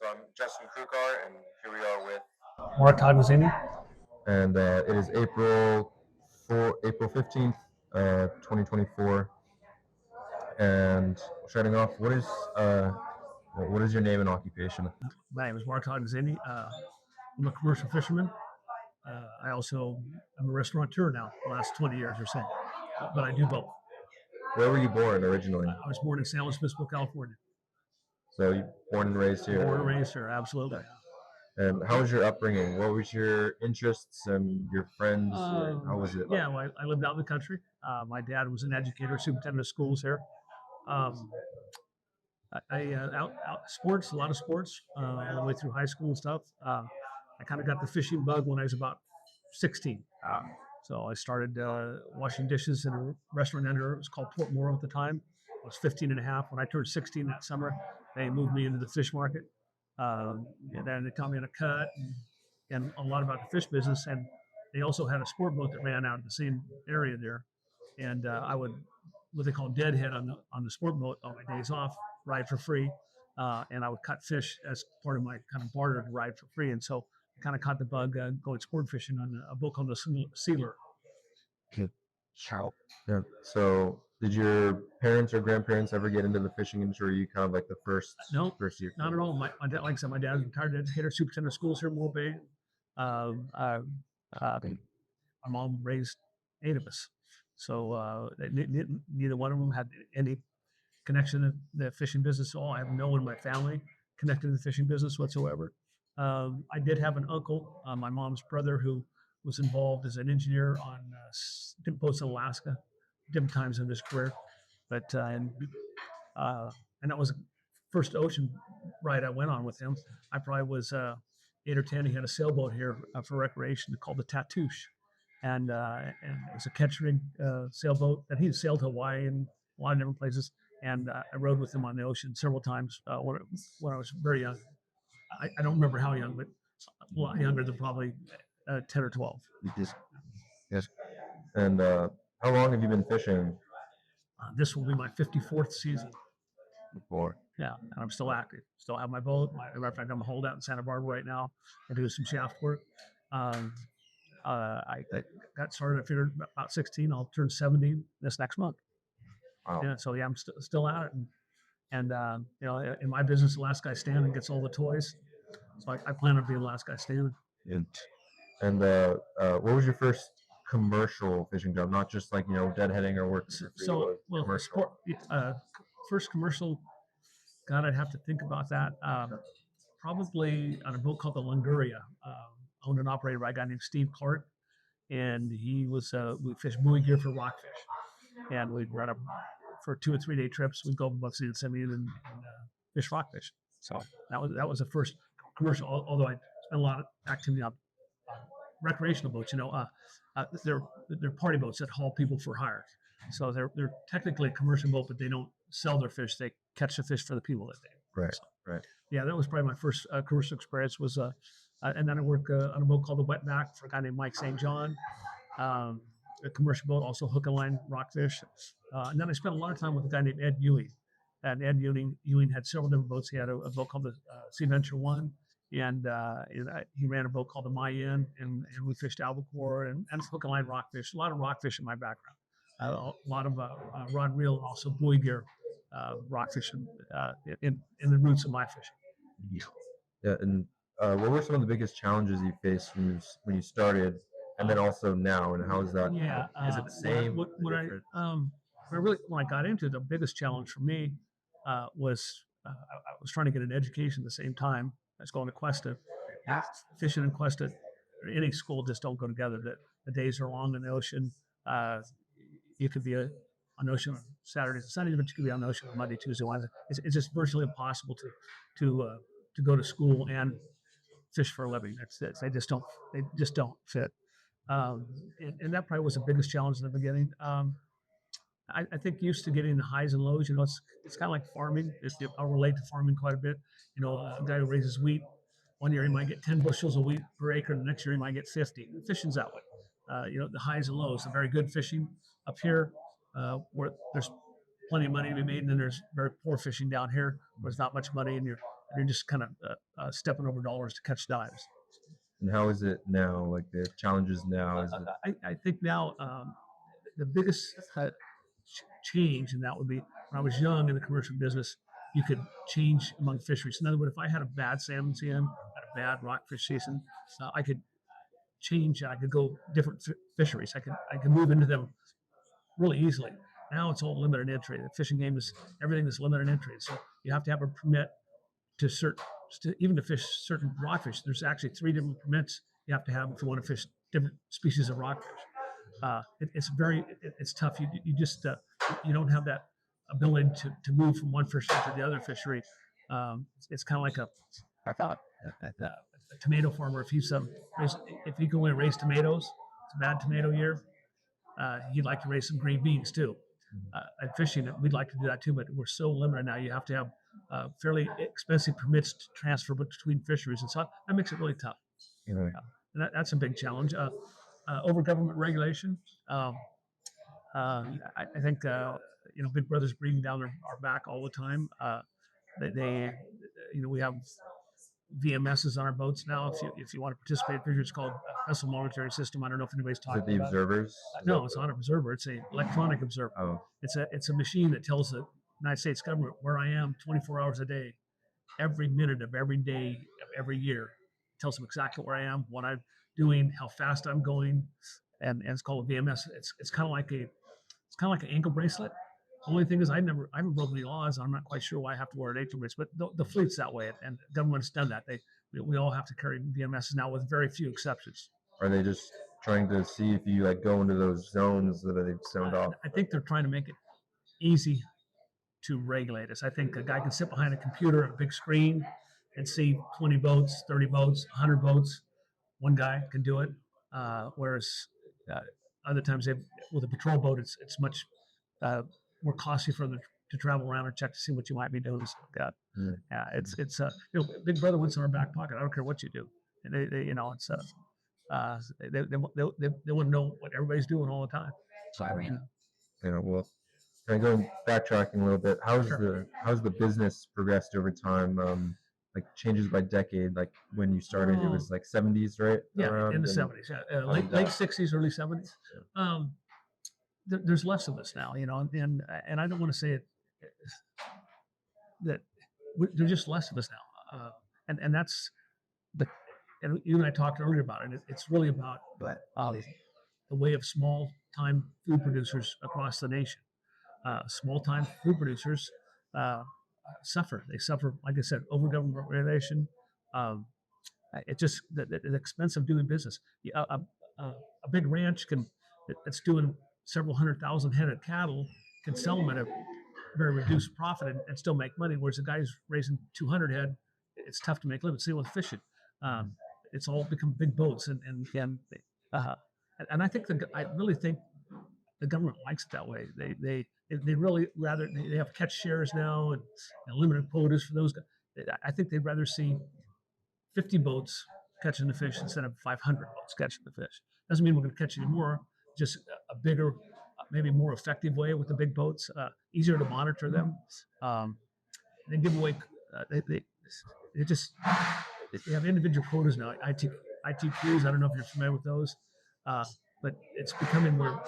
So I'm Justin Krukar, and here we are with, Mark Tognazzini. and it is April 15th, 2024, and starting off, what is your name and occupation? My name is Mark Tognazzini. I'm a commercial fisherman. I also am a restaurateur now, the last 20 years or so. But I do both. Where were you born originally? I was born in San Luis Obispo, California. So you born and raised here? Born and raised here, absolutely. And how was your upbringing? What was your interests and your friends? How was it? Yeah, well, I lived out in the country. My dad was an educator, superintendent of schools here. Um, out sports, a lot of sports, all the way through high school and stuff. I kind of got the fishing bug when I was about 16. So I started washing dishes in a restaurant under, it was called Port Morro at the time. I was 15 and a half. When I turned 16 that summer, they moved me into the fish market. And then they taught me how to cut and a lot about the fish business. And they also had a sport boat that ran out of the same area there. And I would, what they call deadhead on the sport boat on my days off, ride for free. And I would cut fish as part of my kind of barter to ride for free. And so I kind of caught the bug going sport fishing on a boat called the Sealer. Yeah. So did your parents or grandparents ever get into the fishing industry? Or were you kind of like the first year? Not at all. My dad, like I said, my dad was a retired educator, superintendent of schools here in Morro Bay. My mom raised 8 of us. So neither one of them had any connection to the fishing business at all. I have no one in my family connected to the fishing business whatsoever. I did have an uncle, my mom's brother, who was involved as an engineer on different boats in Alaska, different times in his career. But and that was the first ocean ride I went on with him. I probably was 8 or 10. He had a sailboat here for recreation called the Tatoosh. And it was a catch rig sailboat that he sailed to Hawaii and a lot of different places. And I rode with him on the ocean several times when I was very young. I don't remember how young, but a lot younger than probably 10 or 12. Yes. And how long have you been fishing? This will be my 54th season. Before. Yeah, and I'm still active. Still have my boat. As a matter of fact, I'm a holdout in Santa Barbara right now. I do some shaft work. I got started, I figured about 16. I'll turn 70 this next month. Wow. Yeah, so yeah, I'm still at it. And you know, in my business, the last guy standing gets all the toys. So I plan on being the last guy standing. And what was your first commercial fishing job? Not just like, deadheading or working for free. So, well, first commercial, God, I'd have to think about that. Probably on a boat called the Longoria, owned and operated by a guy named Steve Clark. And he was, we fished buoy gear for rockfish. And we'd run up for 2 or 3 day trips. We'd go above sea and send and fish rockfish. So that was the first commercial, although I spent a lot of activity on recreational boats. They're party boats that haul people for hire. So they're technically a commercial boat, but they don't sell their fish. They catch the fish for the people that day. Right, so, right. Yeah, that was probably my first commercial experience. Was and then I worked on a boat called the Wetback for a guy named Mike St. John. A commercial boat, also hook and line rockfish. And then I spent a lot of time with a guy named Ed Ewing. And Ed Ewing had several different boats. He had a boat called the Sea Venture One, and he ran a boat called the Mayan, and we fished albacore and hook and line rockfish. A lot of rockfish in my background. A lot of rod and reel, and also buoy gear rockfish in the roots of my fishing. Yeah, and what were some of the biggest challenges you faced when you started, and then also now, and how is that? Yeah, is it the same? When I got into it, the biggest challenge for me was I was trying to get an education at the same time. I was going to Cuesta. Fishing and Cuesta, or any school, just don't go together. The days are long in the ocean. You could be on the ocean on Saturdays and Sundays, but you could be on the ocean on Monday, Tuesday, Wednesday. It's just virtually impossible to go to school and fish for a living. They just don't fit. And that probably was the biggest challenge in the beginning. I think used to getting the highs and lows. It's kind of like farming. I'll relate to farming quite a bit. A guy who raises wheat, one year he might get 10 bushels of wheat per acre. The next year he might get 50. Fishing's that way. The highs and lows. The very good fishing up here, where there's plenty of money to be made, and then there's very poor fishing down here, where there's not much money, and You're just kind of stepping over dollars to catch dimes. And how is it now? Like the challenges now? Is it I think now the biggest change, and that would be when I was young in the commercial business, you could change among fisheries. In other words, if I had a bad salmon season, had a bad rockfish season, I could change. I could go different fisheries. I could move into them really easily. Now it's all limited entry. The fishing game is everything is limited entry. So you have to have a permit to even to fish certain rockfish. There's actually 3 different permits you have to have if you want to fish different species of rockfish. It's tough. You just you don't have that ability to move from one fishery to the other fishery. It's kind of like a tomato farmer. If if he can only raise tomatoes, it's a bad tomato year. He'd like to raise some green beans too. At fishing, we'd like to do that too, but we're so limited now. You have to have fairly expensive permits to transfer between fisheries, and so that makes it really tough. Right. And that's a big challenge. Over government regulation, I think Big Brother's breathing down our back all the time. We have VMSs on our boats now. If you want to participate, it's called Vessel Monitoring System. I don't know if anybody's Is talking it the about observers? No, it's not an observer. It's an electronic observer. Oh, It's a machine that tells the United States government where I am 24 hours a day, every minute of every day of every year. It tells them exactly where I am, what I'm doing, how fast I'm going, and it's called a VMS. It's kind of like an ankle bracelet. Only thing is, I haven't broken any laws. I'm not quite sure why I have to wear an ankle bracelet, but the fleet's that way, and government's done that. We all have to carry VMSs now, with very few exceptions. are they just trying to see if you like go into those zones that they've zoned off? I think they're trying to make it easy to regulate us. I think a guy can sit behind a computer, a big screen, and see 20 boats, 30 boats, 100 boats. One guy can do it. Whereas other times, with a patrol boat, it's much more costly for them to travel around and check to see what you might be doing. So, God, yeah, it's Big Brother wants in our back pocket. I don't care what you do. And they want to know what everybody's doing all the time. Sorry. Well, kind of going backtracking a little bit. How's the business progressed over time? Like changes by decade. Like when you started, it was like 70s, right? Yeah, in the 70s. Yeah, late 60s, early 70s. There's less of us now, and I don't want to say it that there's just less of us now, and that's and you and I talked earlier about it. It's really about the way of small time food producers across the nation. Small time food producers suffer. They suffer, like I said, over government regulation. It's just the expense of doing business. A big ranch that's doing several 100,000 head of cattle can sell them at a very reduced profit and still make money. Whereas a guy who's raising 200 head, it's tough to make a living. Same with fishing. It's all become big boats, and I think I really think the government likes it that way. They really rather they have catch shares now and limited quotas for those guys. I think they'd rather see 50 boats catching the fish instead of 500 boats catching the fish. Doesn't mean we're going to catch any more. Just a bigger, maybe more effective way with the big boats. Easier to monitor them. They give away. They have individual quotas now. ITQs. I don't know if you're familiar with those, but it's becoming more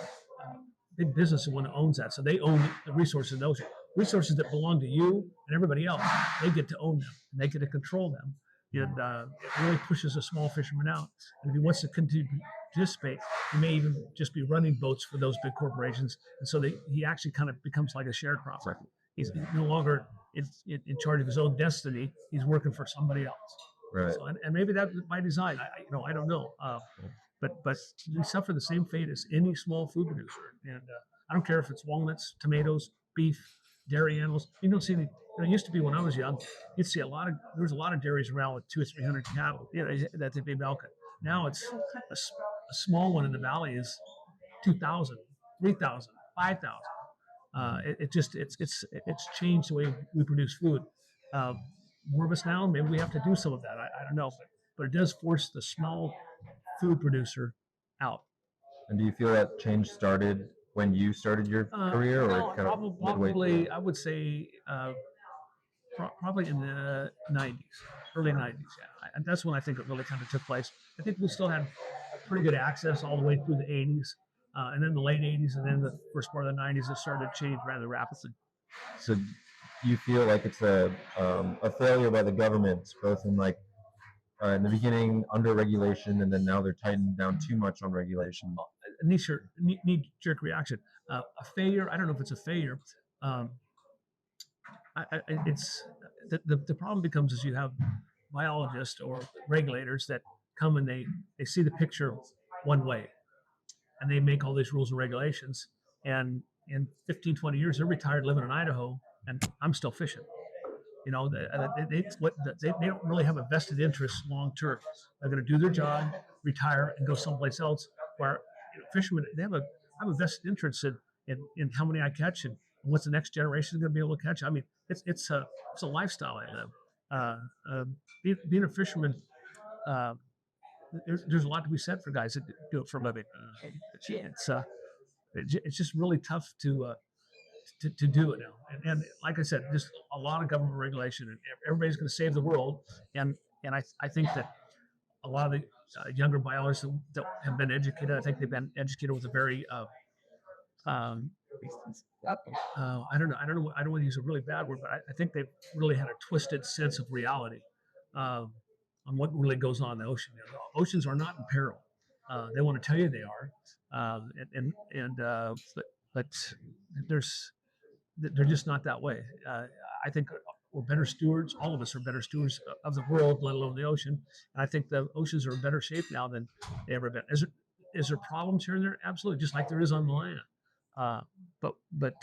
big business is the one that owns that. So they own the resources. Those resources that belong to you and everybody else, they get to own them and they get to control them. And it really pushes a small fisherman out. And if he wants to continue to participate, he may even just be running boats for those big corporations. And so he actually kind of becomes like a sharecropper. He's no longer in charge of his own destiny. He's working for somebody else. Right. So, and maybe that's by design. I don't know. But we suffer the same fate as any small food producer. And I don't care if it's walnuts, tomatoes, beef, dairy animals. You don't see any. It used to be when I was young, you'd see there was a lot of dairies around with 200 or 300 cattle that they'd be milking. Now it's a small one in the valley is 2,000, 3,000, 5,000. It's changed the way we produce food. More of us now, maybe we have to do some of that. I don't know, but it does force the small food producer out. And do you feel that change started when you started your career, or probably I would say probably in the 90s, early 90s. Yeah, and that's when I think it really kind of took place. I think we still had pretty good access all the way through the 80s, and then the late 80s, and then the first part of the 90s, it started to change rather rapidly. So you feel like it's a failure by the government, both in like in the beginning under regulation, and then now they're tightening down too much on regulation. A knee-jerk reaction. A failure. I don't know if it's a failure. It's the problem becomes is you have biologists or regulators that come and they see the picture one way, and they make all these rules and regulations. And in 15, 20 years, they're retired living in Idaho, and I'm still fishing. You know, they don't really have a vested interest long term. They're going to do their job, retire, and go someplace else. Where fishermen, have a vested interest in how many I catch and what's the next generation going to be able to catch. I mean, it's a lifestyle I live. Being a fisherman, there's a lot to be said for guys that do it for a living. It's just really tough to do it now. And like I said, just a lot of government regulation, and everybody's going to save the world. And I think that a lot of the younger biologists that have been educated, I think they've been educated with a very I don't know. I don't want to use a really bad word, but I think they've really had a twisted sense of reality on what really goes on in the ocean. You know, the oceans are not in peril. They want to tell you they are, but they're just not that way. I think we're better stewards. All of us are better stewards of the world, let alone the ocean. And I think the oceans are in better shape now than they ever been. Is there problems here and there? Absolutely, just like there is on the land. But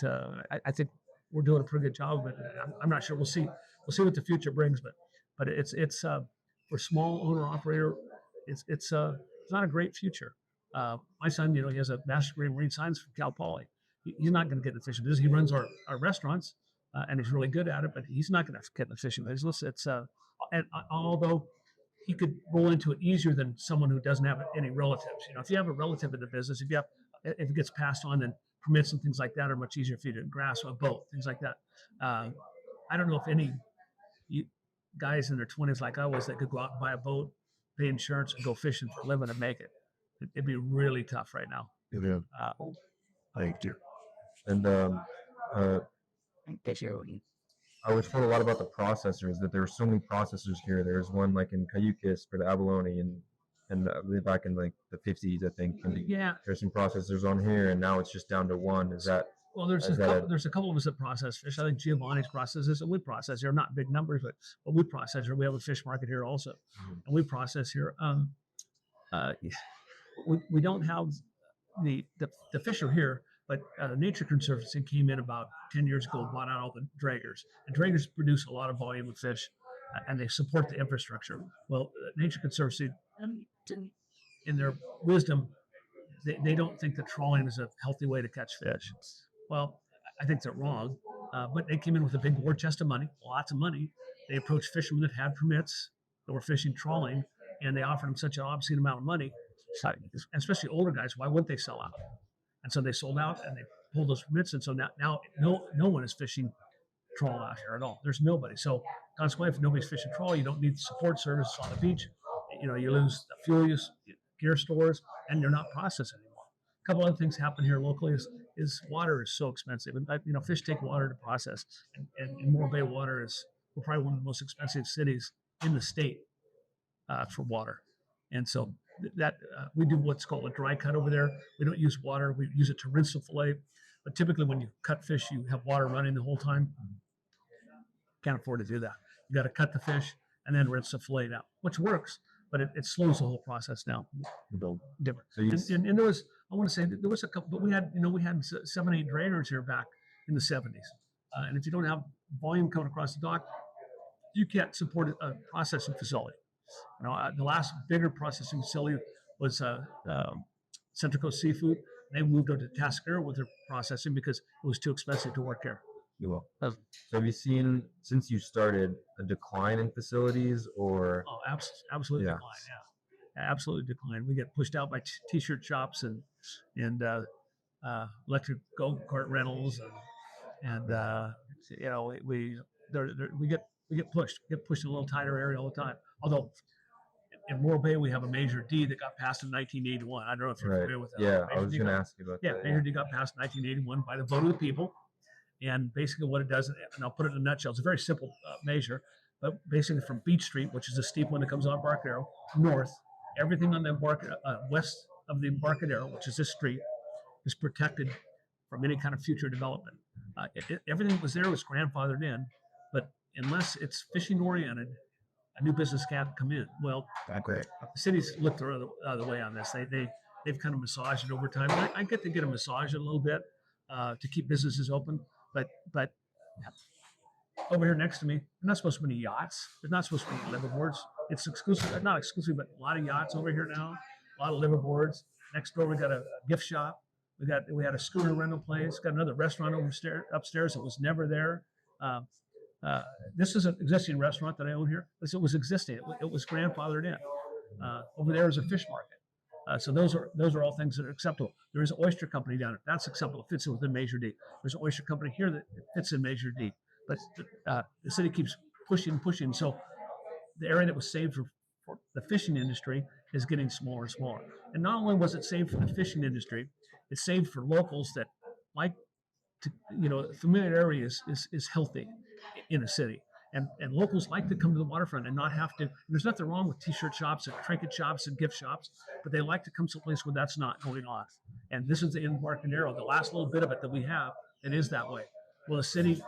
I think we're doing a pretty good job. But I'm not sure. We'll see what the future brings. But it's for small owner operator, it's not a great future. My son, he has a master's degree in marine science from Cal Poly. He's not going to get in the fishing business. He runs our restaurants, and he's really good at it. But he's not going to get in the fishing business. And although he could roll into it easier than someone who doesn't have any relatives. If you have a relative in the business, if it gets passed on, then permits and things like that are much easier for you to grasp. A boat, things like that. I don't know if any guys in their 20s like I was that could go out and buy a boat, pay insurance, and go fishing for a living and make it. It'd be really tough right now. Yeah. Thank you. And I was told a lot about the processors, that there were so many processors here. There's one like in Cayucas for the abalone, and back in like the 50s, I think. And Yeah. There's some processors on here, and now it's just down to one. Is that? Well, there's a couple of us that process fish. I think Giovanni's processes, and we process here. Not big numbers, but we process here. We have a fish market here also, and we process here. We don't have the fish are here, but Nature Conservancy came in about 10 years ago, bought out all the draggers. And draggers produce a lot of volume of fish, and they support the infrastructure. Well, Nature Conservancy, in their wisdom, they don't think that trawling is a healthy way to catch fish. Well, I think they're wrong, but they came in with a big war chest of money, lots of money. They approached fishermen that had permits that were fishing trawling, and they offered them such an obscene amount of money, especially older guys. Why wouldn't they sell out? And so they sold out, and they pulled those permits, and so now no one is fishing trawl out here at all. There's nobody. So consequently, if nobody's fishing trawl, you don't need support services on the beach. You lose the fuel use, gear stores, and you're not processing anymore. A couple other things happen here locally is water is so expensive. And, fish take water to process, and Morro Bay water we're probably one of the most expensive cities in the state for water. And so that we do what's called a dry cut over there. We don't use water. We use it to rinse the fillet. But typically when you cut fish, you have water running the whole time. Can't afford to do that. You got to cut the fish and then rinse the fillet out, which works, but it slows the whole process down. Different. And there was, I want to say, there was a couple, but we had 7, 8 drainers here back in the 70s. And if you don't have volume coming across the dock, you can't support a processing facility. The last bigger processing facility was Central Coast Seafood. They moved over to Tascadero with their processing because it was too expensive to work here. So have you seen, since you started, a decline in facilities, or? Oh, absolutely decline. Yeah, absolutely decline. We get pushed out by t-shirt shops and electric go-kart rentals, and we get pushed in a little tighter area all the time. Although in Morro Bay we have a Measure D that got passed in 1981. I don't know if you're Right. familiar with that. Yeah, I Measure was D going to got- ask you about Yeah, that. Measure D got passed in 1981 by the vote of the people. And basically what it does, and I'll put it in a nutshell, it's a very simple measure, but basically from Beach Street, which is a steep one that comes on Embarcadero, north, everything on the west of the Embarcadero, which is this street, is protected from any kind of future development. Everything that was there was grandfathered in, but unless it's fishing oriented, a new business can't come in. Well, Okay. the cities look the other way on this. They've kind of massaged it over time. And I get to get a massage a little bit to keep businesses open, but over here next to me, there's not supposed to be any yachts. There's not supposed to be any liveaboards. It's exclusive, not exclusive, but a lot of yachts over here now. A lot of liveaboards. Next door we got a gift shop. We had a scooter rental place. Got another restaurant upstairs that was never there. This is an existing restaurant that I own here. It was existing. It was grandfathered in. Over there is a fish market. So those are all things that are acceptable. There is an oyster company down there. That's acceptable. It fits within Measure D. There's an oyster company here that fits in Measure D. But the city keeps pushing. So the area that was saved for the fishing industry is getting smaller and smaller. And not only was it saved for the fishing industry, it's saved for locals that like to, familiarity is healthy in a city. And locals like to come to the waterfront and not have to. There's nothing wrong with t-shirt shops and trinket shops and gift shops, but they like to come someplace where that's not going on. And this is the Embarcadero, the last little bit of it that we have that is that way. Will the city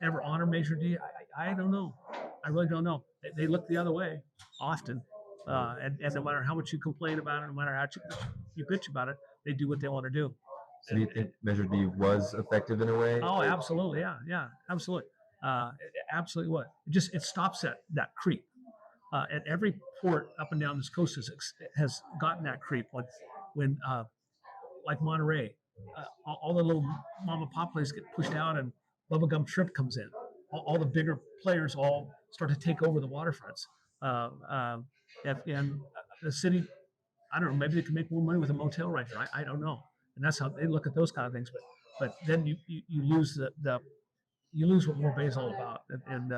ever honor Measure D? I don't know. I really don't know. They look the other way often. And no matter how much you complain about it, no matter how you bitch about it, they do what they want to do. So do you think Measure D was effective in a way? Oh, absolutely. Yeah, absolutely. Absolutely what? It stops that creep. And every port up and down this coast has gotten that creep. Like Monterey, all the little mom and pop places get pushed out and bubblegum shrimp comes in. All the bigger players all start to take over the waterfronts. And the city, I don't know, maybe they can make more money with a motel right there. I don't know. And that's how they look at those kind of things. But then you lose you lose what Morro Bay is all about. And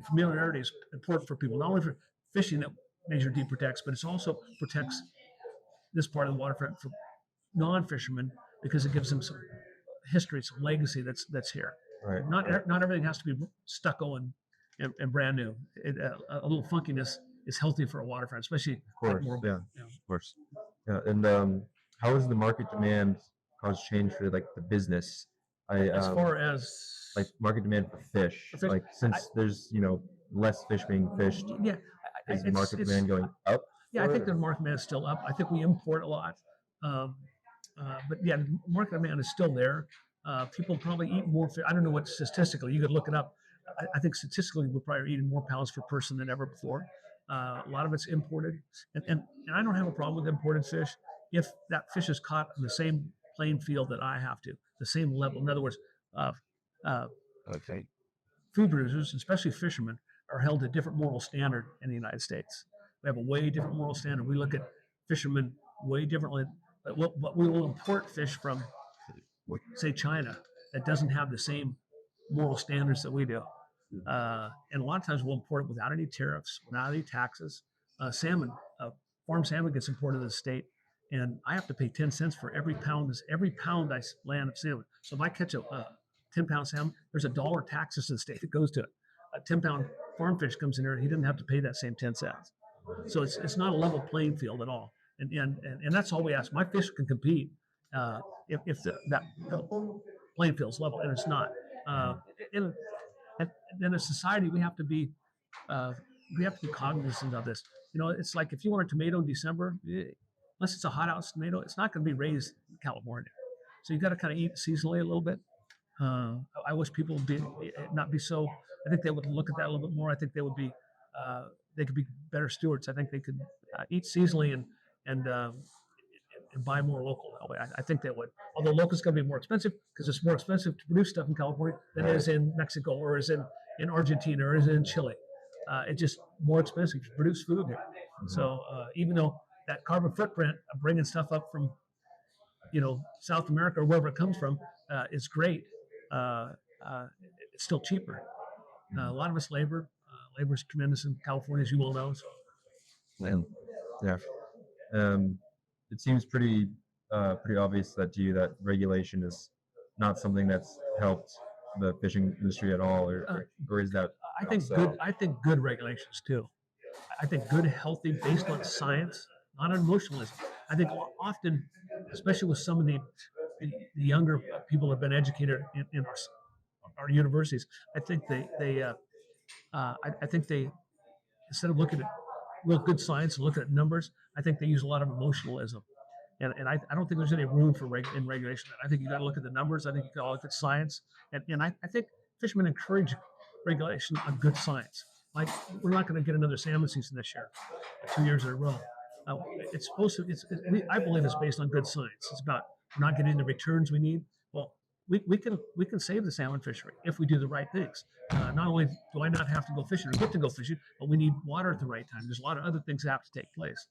familiarity is important for people, not only for fishing that Measure D protects, but it also protects this part of the waterfront for non-fishermen because it gives them some history, some legacy that's here. Right. Not everything has to be stucco and brand new. A little funkiness is healthy for a waterfront, especially Of course, like yeah, of course. Yeah, and how has the market demand caused change for like the business? as far as like market demand for fish, For fish, like since there's less fish being fished, yeah, is the market demand going up? Yeah, I think the market demand is still up. I think we import a lot, but yeah, market demand is still there. People probably eat more fish. I don't know what statistically. You could look it up. I think statistically we're probably eating more pounds per person than ever before. A lot of it's imported, and I don't have a problem with imported fish if that fish is caught on the same playing field that I have to, the same level. In other words, Okay. food producers, especially fishermen, are held to a different moral standard in the United States. We have a way different moral standard. We look at fishermen way differently. But we will import fish from, say, China that doesn't have the same moral standards that we do. And a lot of times we'll import it without any tariffs, without any taxes. Salmon, farm salmon gets imported to the state, and I have to pay 10 cents for every pound I land of salmon. So if I catch a 10-pound salmon, there's $1 taxes to the state that goes to it. A 10-pound farm fish comes in there, and he doesn't have to pay that same 10 cents. So it's not a level playing field at all. And that's all we ask. My fish can compete if that playing field's level, and it's not. And then as society, we have to be cognizant of this. It's like if you want a tomato in December, unless it's a hothouse tomato, it's not going to be raised in California. So you got to kind of eat seasonally a little bit. I wish people would not be so. I think they would look at that a little bit more. I think they would be. They could be better stewards. I think they could eat seasonally and buy more local that way. I think they would. Although local is going to be more expensive because it's more expensive to produce stuff in California than it is in Mexico or is in Argentina or is in Chile. It's just more expensive to produce food here. Mm-hmm. So even though that carbon footprint of bringing stuff up from South America or wherever it comes from is great, it's still cheaper. A lot of it's labor. Labor is tremendous in California, as you well know. So. And yeah, um, it seems pretty obvious that to you that regulation is not something that's helped the fishing industry at all, or is that I think so? good. I think good regulations too. I think good, healthy, based on science, not on emotionalism. I think often, especially with some of the younger people that have been educated in our universities, I think I think they instead of looking at real good science and looking at numbers, I think they use a lot of emotionalism. And I don't think there's any room for in regulation. I think you got to look at the numbers. I think you got to look at science. And I think fishermen encourage regulation on good science. Like, we're not going to get another salmon season this year, 2 years in a row. It's supposed to, I believe it's based on good science. It's about not getting the returns we need. Well, we can save the salmon fishery if we do the right things. Not only do I not have to go fishing or get to go fishing, but we need water at the right time. There's a lot of other things that have to take place.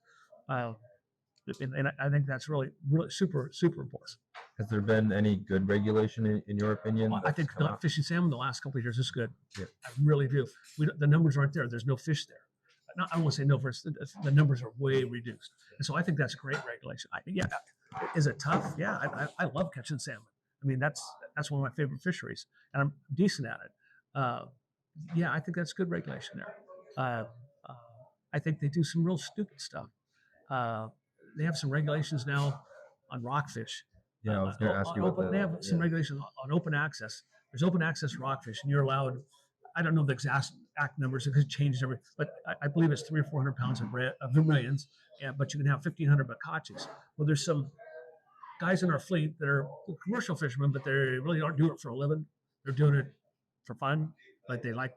And I think that's really super important. Has there been any good regulation in your opinion? Well, I think not fishing salmon the last couple of years is good. Yeah. I really do. The numbers aren't there. There's no fish there. I don't want to say no, the numbers are way reduced. And so I think that's a great regulation. Is it tough? Yeah, I love catching salmon. I mean, that's one of my favorite fisheries, and I'm decent at it. Yeah, I think that's good regulation there. I think they do some real stupid stuff. They have some regulations now on rockfish. Yeah, I was going to ask you about that. They have some regulations on open access. There's open access rockfish, and you're allowed. I don't know the exact numbers because it changes but I believe it's 300 or 400 pounds of vermilions. But you can have 1,500 bacaches. Well, there's some guys in our fleet that are commercial fishermen, but they really aren't doing it for a living. They're doing it for fun, but they like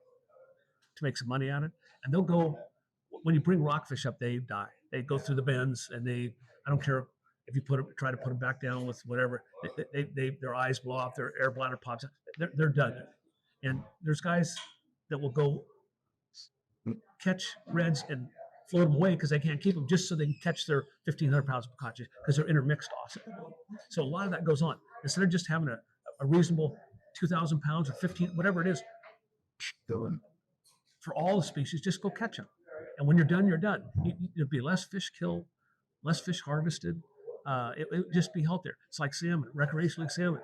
to make some money on it. And they'll go, when you bring rockfish up, they die. They go through the bends, and I don't care if you try to put them back down with whatever, their eyes blow off, their air bladder pops out. They're done. And there's guys that will go catch reds and float them away because they can't keep them, just so they can catch their 1,500 pounds of bacaches because they're intermixed off. So a lot of that goes on. Instead of just having a reasonable 2,000 pounds or 15, whatever it is, for all the species, just go catch them. And when you're done, you're done. There'll be less fish killed, less fish harvested. It would just be healthier. It's like salmon, recreational salmon.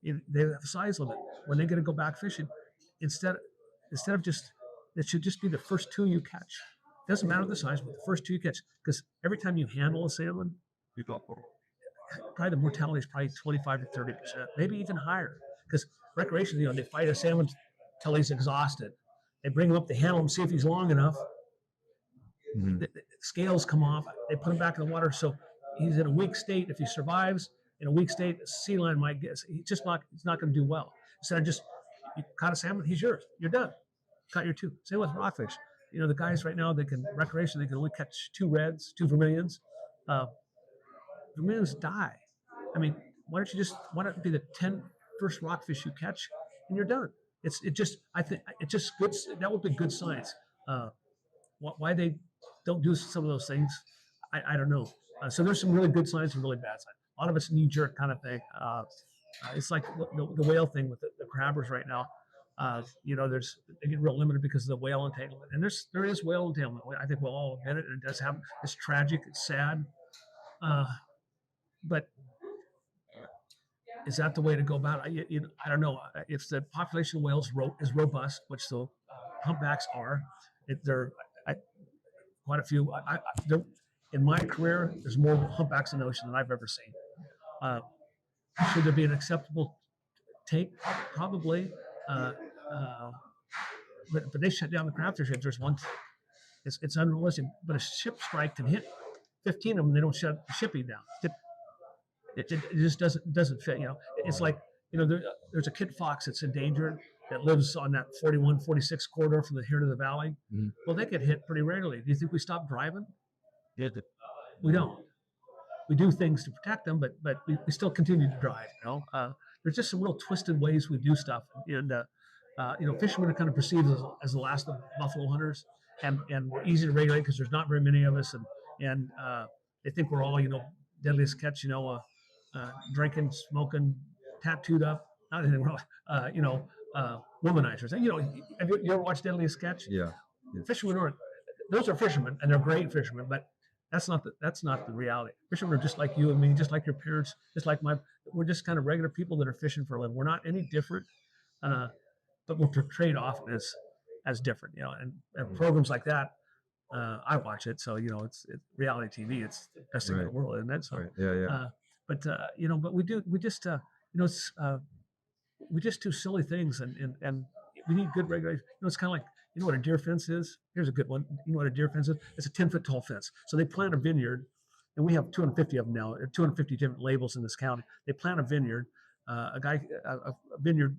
They have a size limit. When they get to go back fishing, instead of just, it should just be the first two you catch. It doesn't matter the size, but the first two you catch. Because every time you handle a salmon, probably the mortality is probably 25 to 30%, maybe even higher. Because recreationally, they fight a salmon till he's exhausted. They bring him up, they handle him, see if he's long enough. Mm-hmm. The scales come off. They put him back in the water. So he's in a weak state. If he survives in a weak state, the sea lion might get. He's not going to do well. Instead of just, you caught a salmon, he's yours. You're done. Caught your two. Same with rockfish. The guys right now, they can only catch 2 reds, 2 vermilions. Vermilions die. I mean, why don't it be the 10 first rockfish you catch and you're done? I think it's just good. That would be good science. Why they don't do some of those things, I don't know. So there's some really good science and really bad science. A lot of it's knee-jerk kind of thing. It's like the whale thing with the crabbers right now. They get real limited because of the whale entanglement, and there is whale entanglement. I think we'll all admit it, and it does happen. It's tragic. It's sad. But is that the way to go about it? I don't know. If the population of whales is robust, which the humpbacks are, they're quite a few. In my career, there's more humpbacks in the ocean than I've ever seen. Should there be an acceptable take? Probably. But they shut down the crab fishery. If there's one, it's unrealistic. But a ship strike can hit 15 of them. They don't shut the shipping down. It just doesn't fit. It's like there's a kit fox that's endangered that lives on that 41, 46 corridor from here to the valley. Mm-hmm. Well, they get hit pretty regularly. Do you think we stop driving? Yeah, we don't. We do things to protect them, but we still continue to drive. There's just some real twisted ways we do stuff, and fishermen are kind of perceived as the last of buffalo hunters, and we're easy to regulate because there's not very many of us, and they think we're all deadliest catch, drinking, smoking, tattooed up, not anything wrong, womanizers. And, have you ever watched Deadliest Sketch? Yeah. Fishermen aren't. Those are fishermen, and they're great fishermen, but that's not the reality. Fishermen are just like you and me, just like your parents, just like we're just kind of regular people that are fishing for a living. We're not any different, but we're portrayed often as different, and programs like that. I watch it, so it's reality TV. It's the best thing in the world, isn't it? So, right. Yeah. But we just do silly things, and we need good regulation. It's kind of like, what a deer fence is? Here's a good one. You know what a deer fence is? It's a 10-foot tall fence. So they plant a vineyard, and we have 250 of them now, 250 different labels in this county. They plant a vineyard. A vineyard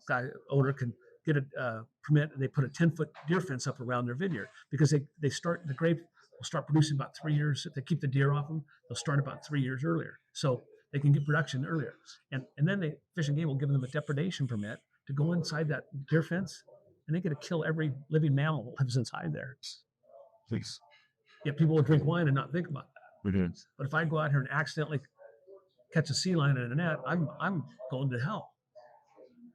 guy owner can get a permit, and they put a 10-foot deer fence up around their vineyard because the grape will start producing about 3 years. If they keep the deer off them, they'll start about 3 years earlier. So they can get production earlier. And then the Fish and Game will give them a depredation permit to go inside that deer fence, and they get to kill every living mammal that lives inside there. Please. Yet people will drink wine and not think about that. We did. But if I go out here and accidentally catch a sea lion in a net, I'm going to hell.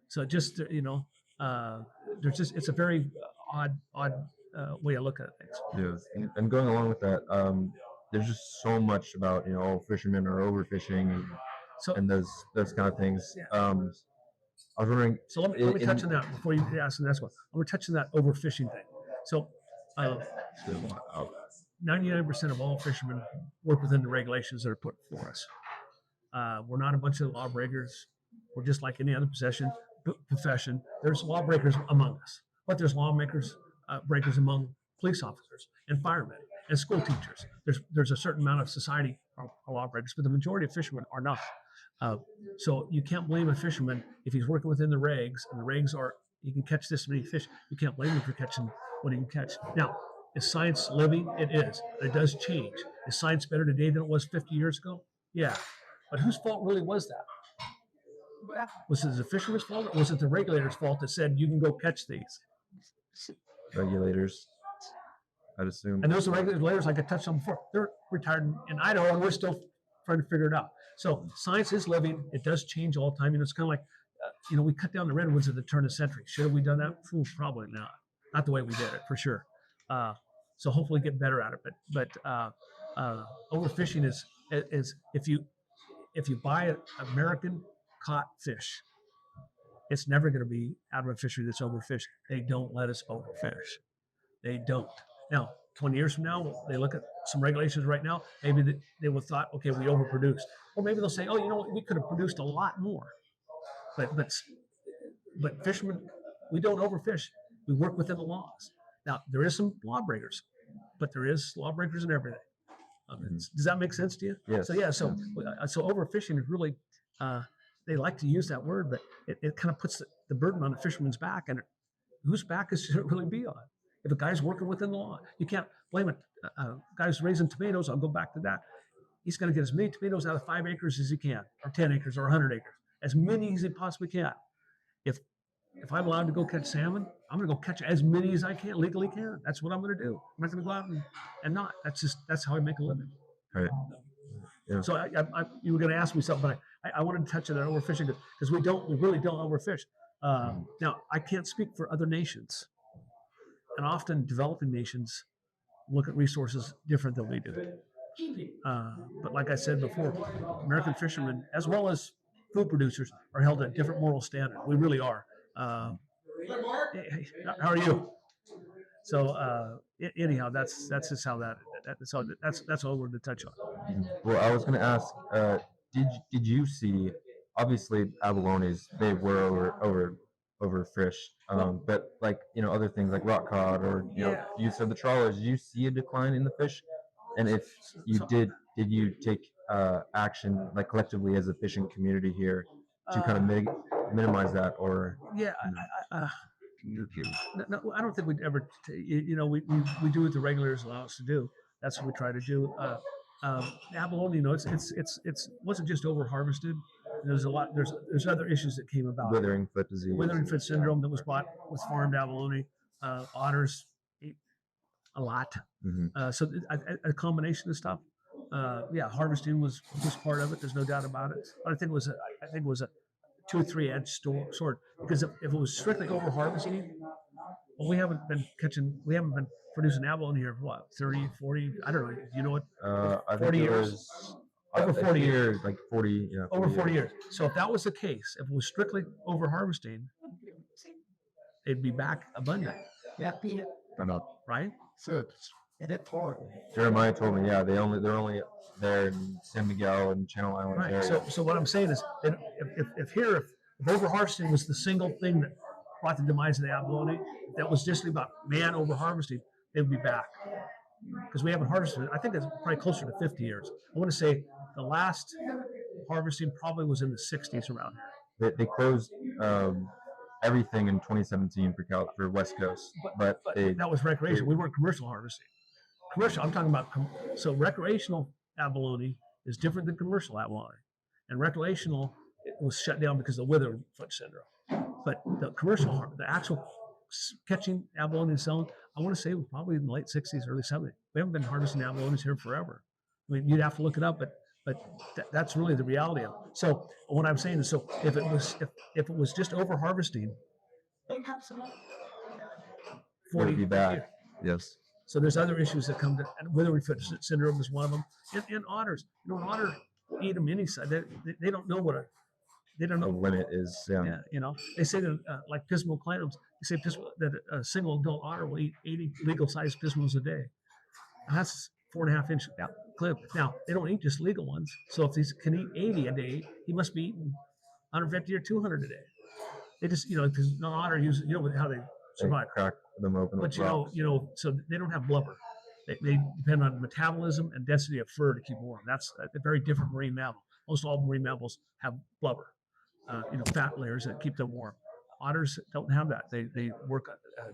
So just it's a very odd way of looking at things. Yeah, and going along with that, there's just so much about fishermen are overfishing and those kind of things. Yeah. I was wondering. So let me touch on that before you ask the next one. I'm going to touch on that overfishing thing. So 99% of all fishermen work within the regulations that are put for us. We're not a bunch of lawbreakers. We're just like any other profession. There's lawbreakers among us, but there's lawmakers, breakers among police officers and firemen and school teachers. There's a certain amount of society are lawbreakers, but the majority of fishermen are not. So you can't blame a fisherman if he's working within the regs, and the regs are you can catch this many fish. You can't blame him for catching what he can catch. Now, is science living? It is. It does change. Is science better today than it was 50 years ago? Yeah. But whose fault really was that? Was it the fisherman's fault, or was it the regulator's fault that said you can go catch these? Regulators, I'd assume. And those are regulators, like I touched on before. They're retired in Idaho, and we're still trying to figure it out. So science is living. It does change all the time. It's kind of like, we cut down the redwoods at the turn of the century. Should have we done that? Probably not. Not the way we did it, for sure. So hopefully get better at it. But overfishing is if you buy an American caught fish, it's never going to be out of a fishery that's overfished. They don't let us overfish. They don't. Now, 20 years from now, they look at some regulations right now. Maybe they will thought, okay, we overproduced. Or maybe they'll say, oh, we could have produced a lot more. But fishermen, we don't overfish. We work within the laws. Now, there is some lawbreakers, but there is lawbreakers in everything. Does that make sense to you? Yes. So overfishing is really, they like to use that word, but it kind of puts the burden on the fisherman's back. And whose back should it really be on? If a guy's working within the law, you can't blame it. Guy's raising tomatoes, I'll go back to that. He's going to get as many tomatoes out of 5 acres as he can, or 10 acres, or 100 acres, as many as he possibly can. If I'm allowed to go catch salmon, I'm going to go catch as many as I can, legally can. That's what I'm going to do. I'm not going to go out and not. That's how I make a living. Right. Yeah. So you were going to ask me something, but I wanted to touch on that overfishing because we really don't overfish. Now, I can't speak for other nations. And often developing nations look at resources different than we do. But like I said before, American fishermen, as well as food producers, are held at a different moral standard. We really are. Hey, how are you? So anyhow, that's just how that's all we're going to touch on. Well, I was going to ask, did you see? Obviously, abalones, they were overfished, but like other things like rock cod or you said the trawlers. Did you see a decline in the fish? And if you did you take action like collectively as a fishing community here to kind of minimize that? Or no, I don't think we'd ever. We do what the regulators allow us to do. That's what we try to do. Abalone, it wasn't just over harvested. There's other issues that came about. Withering foot disease. Withering foot syndrome that was brought with farmed abalone. Otters eat a lot. Mm-hmm. So a combination of stuff. Harvesting was part of it. There's no doubt about it. But I think it was two or three edged sword. Because if it was strictly over harvesting, well, we haven't been producing abalone here for what, 30, 40, I don't know, you know what? I 40 think it years? was Over 40 years, like 40, yeah, Over 40 years. So if that was the case, if it was strictly over harvesting, it'd be back abundant, right? Jeremiah told me, yeah, they're only there in San Miguel and Channel Islands Right. area. So what I'm saying is, that if over harvesting was the single thing that brought the demise of the abalone, if that was just about man over harvesting, they would be back. Because we haven't harvested it. I think it's probably closer to 50 years. I want to say the last harvesting probably was in the 60s around here. They closed everything in 2017 for West Coast, but that was recreational. We weren't commercial harvesting. Commercial, I'm talking about, so recreational abalone is different than commercial abalone. And recreational, it was shut down because of Witherfoot syndrome. But the commercial, the actual catching abalone and selling, I want to say was probably in the late 60s, early 70s. We haven't been harvesting abalones here forever. I mean, you'd have to look it up, but that's really the reality of it. So what I'm saying is, so if it was just over harvesting, would it be back? Yes. So there's other issues that come to, and Witherfoot syndrome is one of them. And otters, an otter will eat them any size. They don't know what they don't know. The limit is, yeah. They say that like pismo clams, they say that a single adult otter will eat 80 legal sized pismos a day. And that's 4.5 inch clip. Now they don't eat just legal ones. So if he can eat 80 a day, he must be eating 150 or 200 a day. They just, because an otter uses, how they survive. They crack them open. But so they don't have blubber. They depend on metabolism and density of fur to keep warm. That's a very different marine mammal. Most all marine mammals have blubber, fat layers that keep them warm. Otters don't have that. They work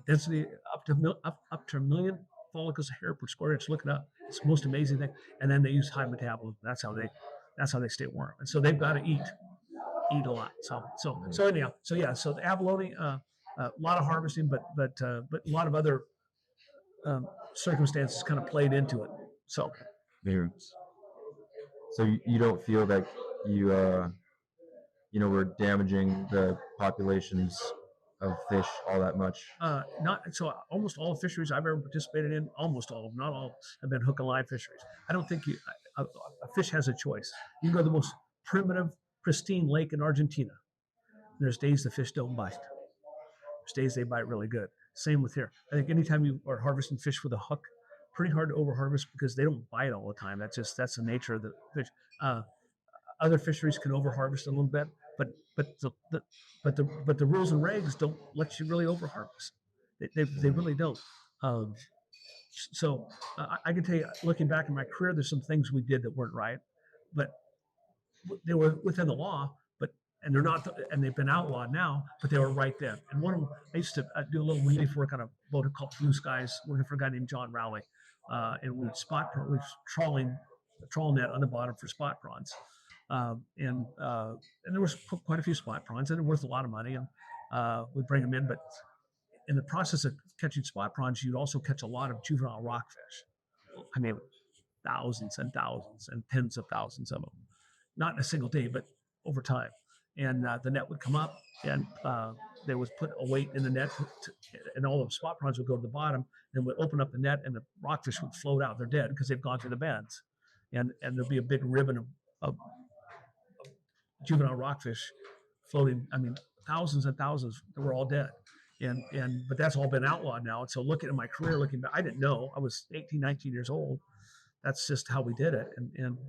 density up to a million follicles of hair per square inch. Look it up. It's the most amazing thing. And then they use high metabolism. That's how they stay warm. And so they've got to eat a lot. So anyhow, so the abalone, a lot of harvesting, but a lot of other circumstances kind of played into it. So you don't feel that you were damaging the populations of fish all that much? Not so. Almost all fisheries I've ever participated in, almost all of them, not all, have been hook and line fisheries. I don't think a fish has a choice. You can go to the most primitive, pristine lake in Argentina. There's days the fish don't bite. There's days they bite really good. Same with here. I think anytime you are harvesting fish with a hook, pretty hard to over harvest because they don't bite all the time. That's the nature of the fish. Other fisheries can over harvest a little bit, but the rules and regs don't let you really over harvest. They really don't. So I can tell you, looking back in my career, there's some things we did that weren't right, but they were within the law. And they're not, and they've been outlawed now, but they were right then. And one of them, I used to do a little relief work on a boat called Blue Skies, working for a guy named John Rowley, and we was trawling a trawl net on the bottom for spot prawns, and there was quite a few spot prawns, and they're worth a lot of money, and we'd bring them in. But in the process of catching spot prawns, you'd also catch a lot of juvenile rockfish. I mean, thousands and thousands and tens of thousands of them, not in a single day, but over time. And the net would come up, and they would put a weight in the net, and all the spot prawns would go to the bottom, and would open up the net, and the rockfish would float out. They're dead because they've gone through the bends, and there'd be a big ribbon of juvenile rockfish floating. I mean, thousands and thousands that were all dead, but that's all been outlawed now. And so looking at my career, looking back, I didn't know. I was 18, 19 years old. That's just how we did it,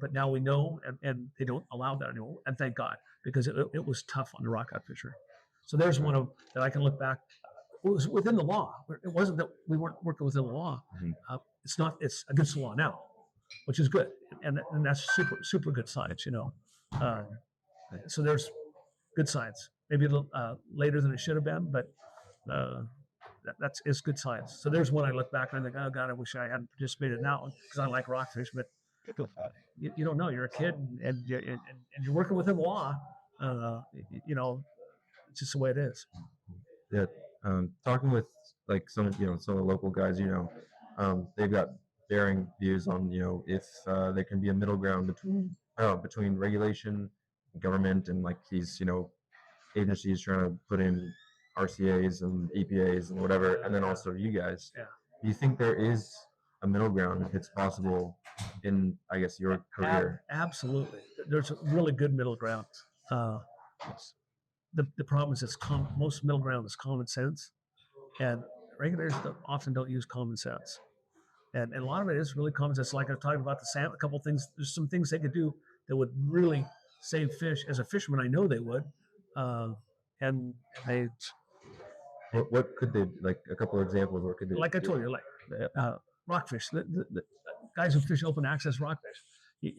but now we know, and they don't allow that anymore. And thank God, because it was tough on the rockcod fishery. So there's one of them that I can look back. It was within the law. It wasn't that we weren't working within the law. Mm-hmm. It's against the law now, which is good, and that's super good science, So there's good science. Maybe a little later than it should have been, but it's good science. So there's one I look back and I think, oh God, I wish I hadn't participated in that one because I like rockfish, but you don't know. You're a kid and you're working within the law. It's just the way it is. Yeah. Talking with like some of the local guys, they've got varying views on, if there can be a middle ground between regulation, government, and like these, agencies trying to put in RCAs and EPAs and whatever, and then also you guys. Yeah. Do you think there is a middle ground if it's possible in, I guess, your career? Absolutely. There's a really good middle ground. The problem is most middle ground is common sense, and regulators often don't use common sense. And a lot of it is really common sense. Like I was talking about the salmon, a couple of things. There's some things they could do that would really save fish. As a fisherman, I know they would. And they, What could they, like a couple of examples? What could they like I do? told you, like rockfish. The guys who fish open access rockfish,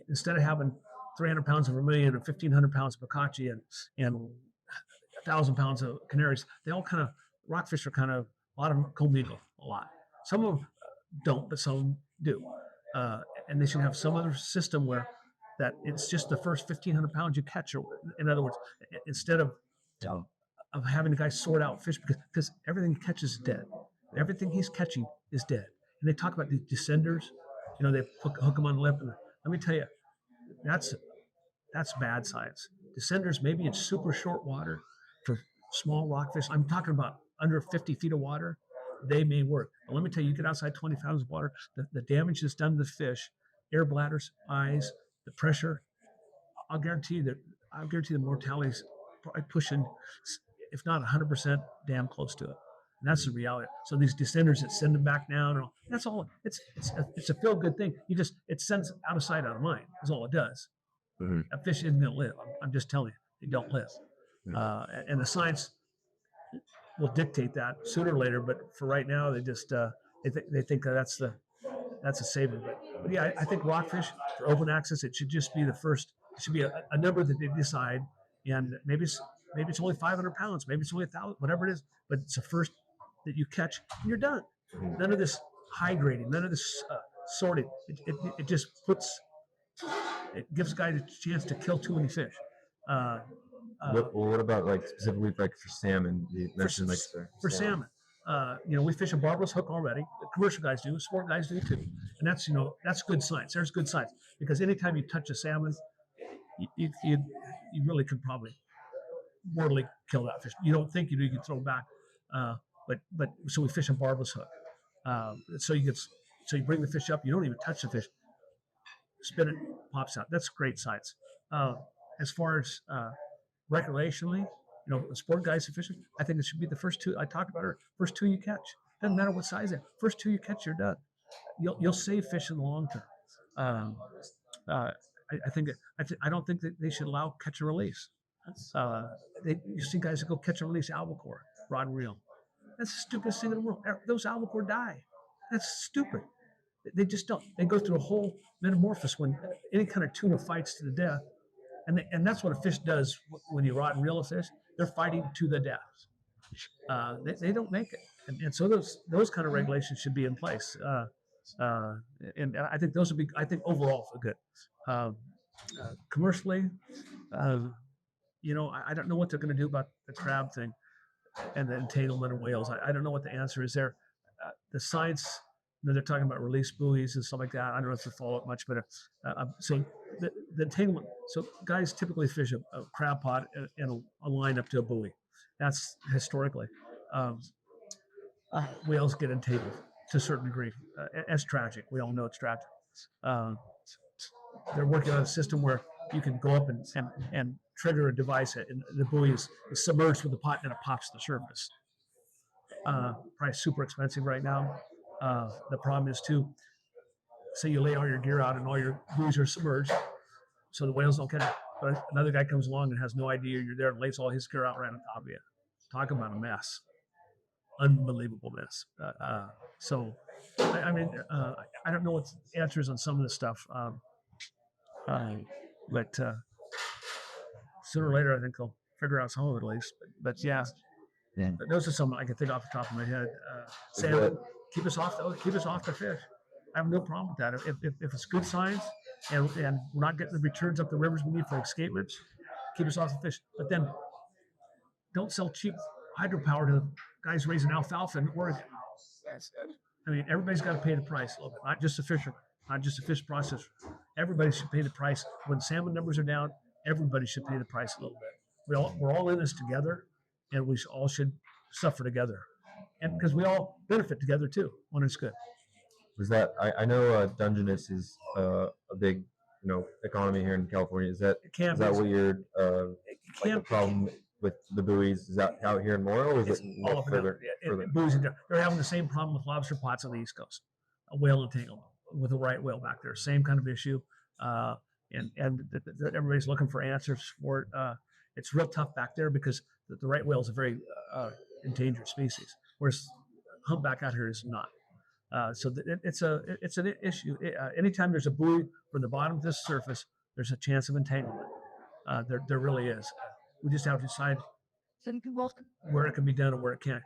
instead of having 300 pounds of vermilion and 1,500 pounds of picache and 1,000 pounds of canaries, they all kind of, rockfish are kind of, a lot of them commingle a lot. Some of them don't, but some do. And they should have some other system where that it's just the first 1,500 pounds you catch. Or, in other words, instead of having the guy sort out fish, because everything he catches is dead. Everything he's catching is dead. And they talk about these descenders. You know, they hook them on the lip. And let me tell you, that's bad science. Descenders, maybe in super short water for small rockfish. I'm talking about under 50 feet of water. They may work. But let me tell you, you get outside 20 fathoms of water, the damage that's done to the fish, air bladders, eyes, the pressure. I'll guarantee the mortality is probably pushing, if not 100%, damn close to it. And that's the reality. So these descenders that send them back down, and all, that's all. It's a feel good thing. It sends out of sight, out of mind. That's all it does. Mhm. A fish isn't going to live. I'm just telling you, they don't live. And the science will dictate that sooner or later. But for right now, they just they think that's a saving. But yeah, I think rockfish for open access, it should just be the first. It should be a number that they decide, and maybe it's only 500 pounds, maybe it's only 1,000, whatever it is. But it's the first that you catch, and you're done. None of this high grading, none of this sorting. It just it gives a guy the chance to kill too many fish. What about like specifically like for salmon? You mentioned like for salmon. We fish a barbless hook already. The commercial guys do, sport guys do too, and that's good science. There's good science because anytime you touch a salmon, you really could probably mortally kill that fish. You don't think you do, you can throw it back, but so we fish a barbless hook. So you bring the fish up, you don't even touch the fish, spin it, pops out. That's great science. As far as recreationally, the sport guys who fishing, I think it should be the first two I talked about. First two you catch, doesn't matter what size they're. First two you catch, you're done. You'll save fish in the long term. I don't think that they should allow catch and release. You see guys that go catch and release albacore, rod and reel. That's the stupidest thing in the world. Those albacore die. That's stupid. They just don't. They go through a whole metamorphosis when any kind of tuna fights to the death. And that's what a fish does when you rod and reel a fish. They're fighting to the death. They don't make it. And so those kind of regulations should be in place. And I think those would be, I think overall good. Commercially, I don't know what they're going to do about the crab thing and the entanglement of whales. I don't know what the answer is there. The science, they're talking about release buoys and stuff like that. I don't know if they follow it much, but so the entanglement. So guys typically fish a crab pot and a line up to a buoy. That's historically. Whales get entangled to a certain degree. It's tragic. We all know it's tragic. They're working on a system where you can go up and trigger a device, and the buoy is submerged with the pot, and it pops to the surface. Probably super expensive right now. The problem is too, say you lay all your gear out and all your buoys are submerged, so the whales don't get it. But another guy comes along and has no idea you're there and lays all his gear out right on top of you. Talk about a mess. Unbelievable mess. I don't know what the answer is on some of this stuff. But sooner or later, I think they'll figure out some of it at least. But yeah, those are some I can think off the top of my head. Salmon, keep us off the fish. I have no problem with that. If it's good science and we're not getting the returns up the rivers we need for escapements, keep us off the fish. But then don't sell cheap hydropower to the guys raising alfalfa in Oregon. I mean, everybody's got to pay the price a little bit, not just the fisher, not just the fish processor. Everybody should pay the price. When salmon numbers are down, everybody should pay the price a little bit. we're all in this together, and we all should suffer together, and because we all benefit together too when it's good. Was that I know Dungeness is a big economy here in California. Is that what you're like the problem with the buoys? Is that out here in Morro, or is it all up and down? further? Buoys and they're having the same problem with lobster pots on the East Coast, a whale entanglement with a right whale back there. Same kind of issue, and everybody's looking for answers for it. It's real tough back there because the right whale is a very endangered species, whereas humpback out here is not. So it's an issue. Anytime there's a buoy from the bottom to the surface, there's a chance of entanglement. There really is. We just have to decide where it can be done and where it can't.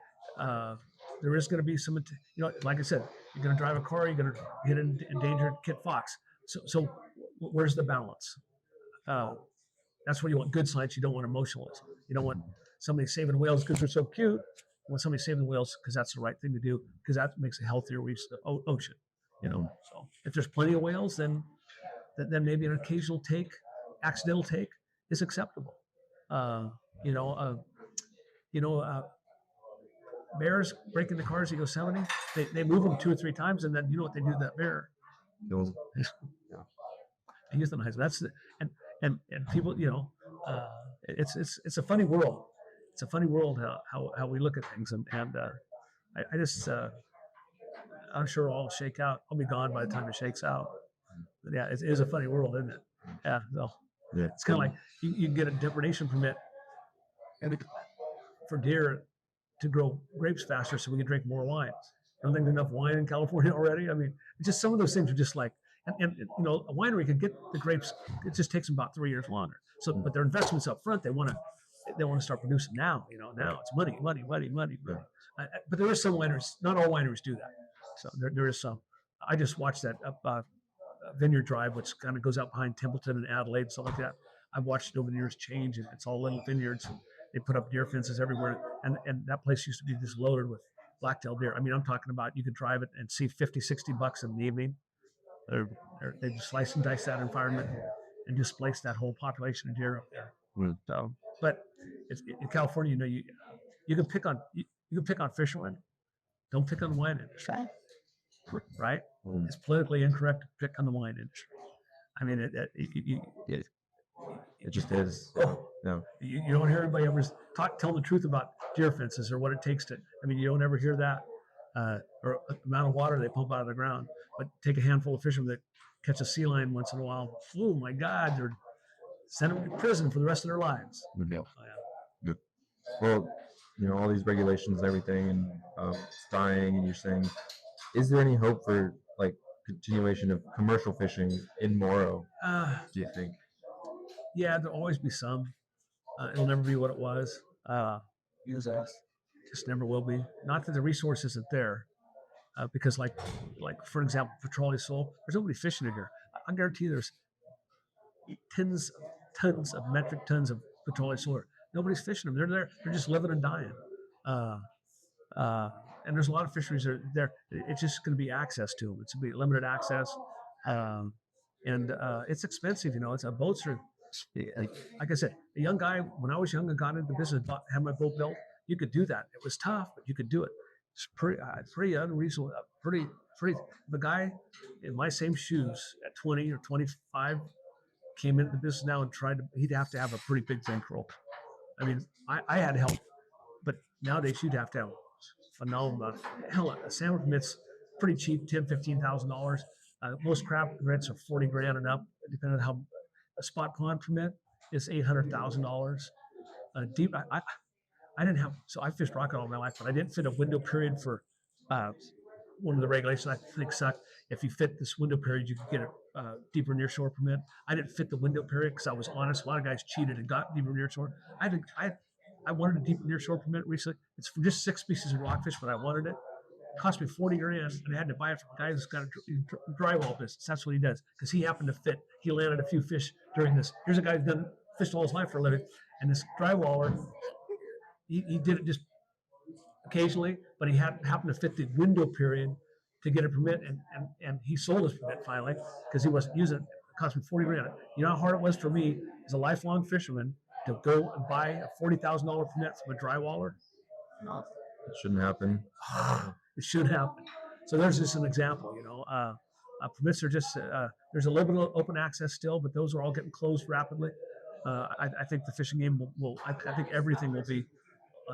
There is going to be some, like I said, you're going to drive a car, you're going to hit an endangered kit fox. So where's the balance? That's where you want good science. You don't want emotionalism. You don't want somebody saving whales because they're so cute. You want somebody saving whales because that's the right thing to do, because that makes a healthier ocean. So if there's plenty of whales, then maybe an occasional accidental take is acceptable. Bears breaking the cars at Yosemite, they move them 2 or 3 times, and then you know what they do to that bear? They euthanize them. That's and people, it's a funny world. It's a funny world how we look at things, and I just I'm sure it'll all shake out. I'll be gone by the time it shakes out. But yeah, it is a funny world, isn't it? Yeah, it's kind of like you can get a depredation permit for deer to grow grapes faster so we can drink more wine. I don't think there's enough wine in California already. I mean, just some of those things are just like, and a winery could get the grapes. It just takes them about 3 years longer. So, but their investments up front, they want to start producing now. Now it's money. But there is some wineries. Not all wineries do that. So there is some. I just watched that Vineyard Drive, which kind of goes out behind Templeton and Adelaide and stuff like that. I've watched it over the years change, and it's all little vineyards. They put up deer fences everywhere, and that place used to be just loaded with black-tailed deer. I mean, I'm talking about you could drive it and see 50, 60 bucks in the evening. They just slice and dice that environment and displace that whole population of deer up there. So, but in California, you can pick on fishermen. Don't pick on the wine industry, right? It's politically incorrect to pick on the wine industry. I mean, it just is. No. You don't hear anybody ever tell the truth about deer fences or what it takes to. I mean, you don't ever hear that, or the amount of water they pump out of the ground. But take a handful of fishermen that catch a sea lion once in a while. Oh my God, they're send them to prison for the rest of their lives. Yeah. Good. Well, all these regulations and everything, and it's dying. And you're saying, is there any hope for like continuation of commercial fishing in Morro? Do you think? Yeah, there'll always be some. It'll never be what it was. Just never will be. Not that the resource isn't there, because like for example, petroleum soil. There's nobody fishing it here. I guarantee there's tons of metric tons of petroleum soil. Nobody's fishing them. They're there. They're just living and dying. And there's a lot of fisheries that are there. It's just going to be access to them. It's going to be limited access, and it's expensive. It's boats are. Like I said, a young guy, when I was young and got into the business, had my boat built, you could do that. It was tough, but you could do it. It's pretty unreasonable. Pretty. The guy in my same shoes at 20 or 25 came into the business now and he'd have to have a pretty big bankroll. I mean, I had help, but nowadays you'd have to have phenomenal amount. Hell, a salmon permit's pretty cheap, $10,000, $15,000. Most crab permits are $40,000 and up, depending on how. A spot pond permit is $800,000. Deep. I didn't have, so I fished rocket all my life, but I didn't fit a window period for one of the regulations I think sucked. If you fit this window period, you could get a deeper near shore permit. I didn't fit the window period because I was honest. A lot of guys cheated and got deeper near shore. I wanted a deeper near shore permit recently. It's for just 6 species of rockfish, but I wanted it. It cost me $40,000, and I had to buy it from a guy who's got a drywall business. That's what he does, because he happened to fit. He landed a few fish during this. Here's a guy who's done fished all his life for a living, and this drywaller, he did it just occasionally, but he happened to fit the window period to get a permit, and he sold his permit finally because he wasn't using it. It cost me $40,000. You know how hard it was for me as a lifelong fisherman to go and buy a $40,000 permit from a drywaller. It shouldn't happen. It should happen. So there's just an example, permits are just, there's a little bit of open access still, but those are all getting closed rapidly. I think the fishing game I think everything will be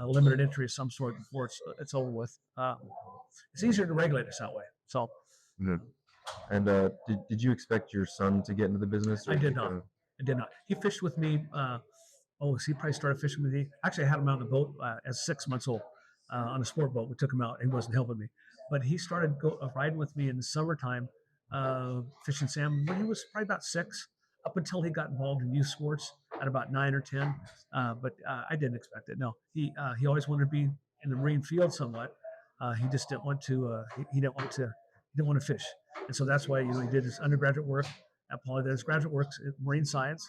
limited entry of some sort before it's over with. It's easier to regulate us that way. So. And did you expect your son to get into the business? I did not. I did not. He fished with me. He probably started fishing with me. Actually, I had him out on the boat as 6 months old on a sport boat. We took him out. He wasn't helping me, but he started riding with me in the summertime, fishing salmon when he was probably about 6, up until he got involved in youth sports at about 9 or 10. But I didn't expect it. No, he always wanted to be in the marine field somewhat. He just didn't want to. He didn't want to fish, and so that's why he did his undergraduate work at Paul. Did his graduate work in marine science.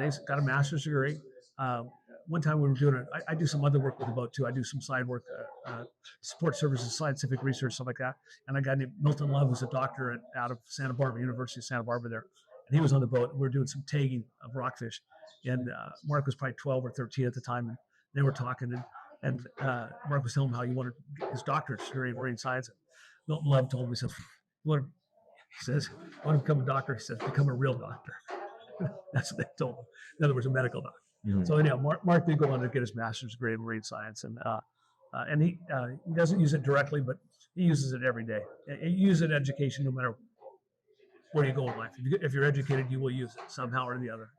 He's got a master's degree. One time we were doing it. I do some other work with the boat too. I do some side work, support services, scientific research, stuff like that. And a guy named Milton Love, who's a doctor out of Santa Barbara, University of Santa Barbara there. And he was on the boat. We were doing some tagging of rockfish. And Mark was probably 12 or 13 at the time. And they were talking. And Mark was telling him how he wanted his doctorate degree in marine science. And Milton Love told him, he says, "I want to become a doctor." He says, "Become a real doctor." That's what they told him. In other words, a medical doctor. Mm-hmm. So anyhow, Mark did go on to get his master's degree in marine science, and he doesn't use it directly, but he uses it every day. He uses it in education, no matter where you go in life. If you're educated, you will use it somehow or the other.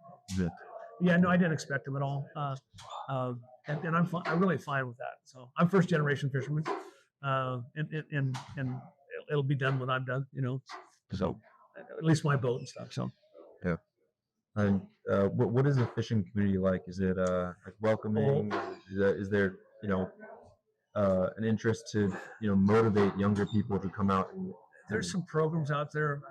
Yeah, no, I didn't expect him at all, and I'm really fine with that. So I'm first generation fisherman, and it'll be done when I'm done, So at least my boat and stuff. So yeah. And what is the fishing community like? Is it like welcoming? Is there an interest to motivate younger people to come out? There's some programs out there.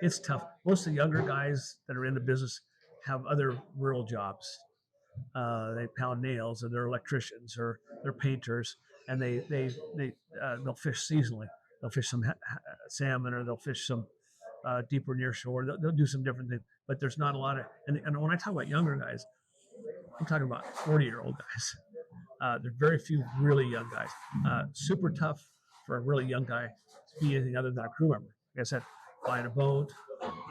It's tough. Most of the younger guys that are in the business have other rural jobs. They pound nails, or they're electricians, or they're painters, and they'll fish seasonally. They'll fish some salmon, or they'll fish some deeper near shore. They'll do some different things, but there's not a lot of. And when I talk about younger guys, I'm talking about 40-year-old guys. There are very few really young guys. Super tough for a really young guy to be anything other than a crew member. Like I said, buying a boat,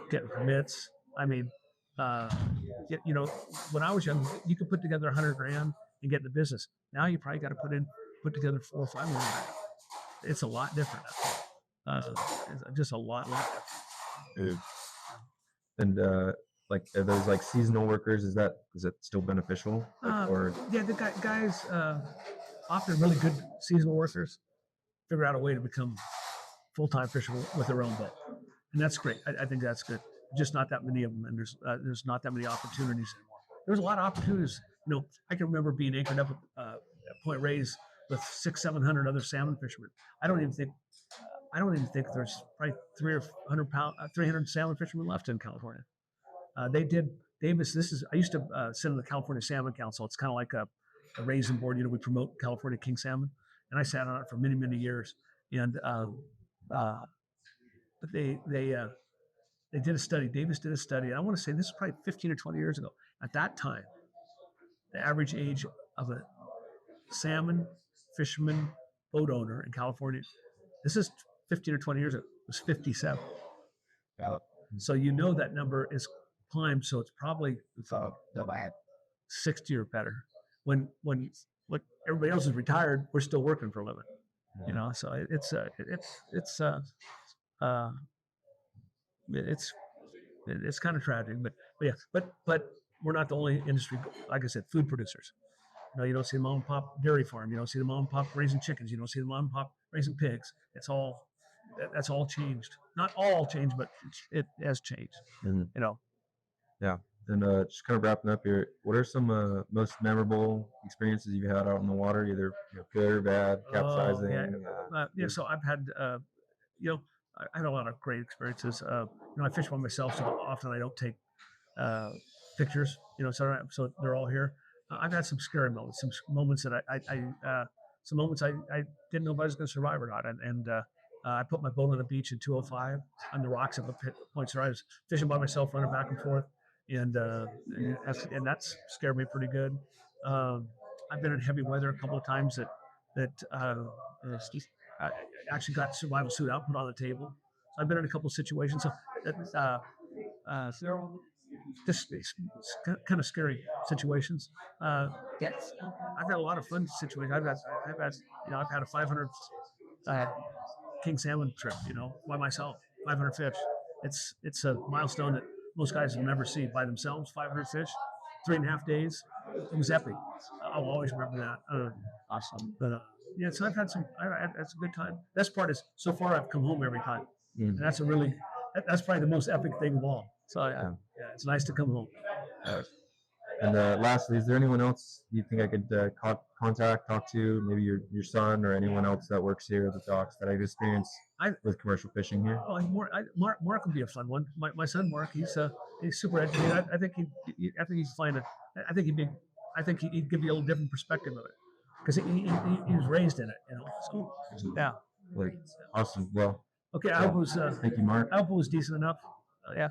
getting permits. I mean, when I was young, you could put together $100,000 and get in the business. Now you probably got to put together $4 or $5 million. It's a lot different now. It's just a lot different. And like, are those like seasonal workers? Is that still beneficial? Yeah, the guys, often really good seasonal workers, figure out a way to become full-time fishermen with their own boat, and that's great. I think that's good. Just not that many of them, and there's not that many opportunities anymore. There's a lot of opportunities. I can remember being anchored up at Point Reyes with 600-700 other salmon fishermen. I don't even think there's probably 300 salmon fishermen left in California. They did Davis. I used to sit on the California Salmon Council. It's kind of like a raisin board. We promote California king salmon, and I sat on it for many, many years. And but they did a study. Davis did a study. And I want to say this is probably 15 or 20 years ago. At that time, the average age of a salmon fisherman boat owner in California, this is 15 or 20 years ago, was 57. So that number is climbed. So it's probably 60 or better. When everybody else is retired, we're still working for a living. So it's kind of tragic, but we're not the only industry. Like I said, food producers. You don't see the mom and pop dairy farm. You don't see the mom and pop raising chickens. You don't see the mom and pop raising pigs. That's all changed. Not all changed, but it has changed. Mm-hmm. Yeah. And just kind of wrapping up here, what are some most memorable experiences you've had out on the water, either good or bad, capsizing? So I've had, I had a lot of great experiences. I fish by myself, so often I don't take pictures. So they're all here. I've had some scary moments, some moments that I didn't know if I was going to survive or not, and I put my boat on the beach in 205 on the rocks of Point Sur. I was fishing by myself, running back and forth, and that's scared me pretty good. I've been in heavy weather a couple of times I actually got survival suit out, put on the table. I've been in a couple of situations. So just kind of scary situations. Yes, I've had a lot of fun situations. I've had a 500 king salmon trip, by myself, 500 fish. It's a milestone that most guys will never see by themselves. 500 fish, 3.5 days. It was epic. I'll always remember that. Awesome. But yeah, so I've had some. That's a good time. Best part is so far I've come home every time. And that's that's probably the most epic thing of all. So yeah, it's nice to come home. And lastly, is there anyone else you think I could contact, talk to? Maybe your son or anyone else that works here at the docks that I've experienced with commercial fishing here? Oh, Mark would be a fun one. My son Mark, he's super educated. I think he's fine. I think he'd give you a little different perspective of it because he was raised in it. So yeah. Like awesome. Well, okay. I hope it was. Thank you, Mark. I hope it was decent enough. Yeah.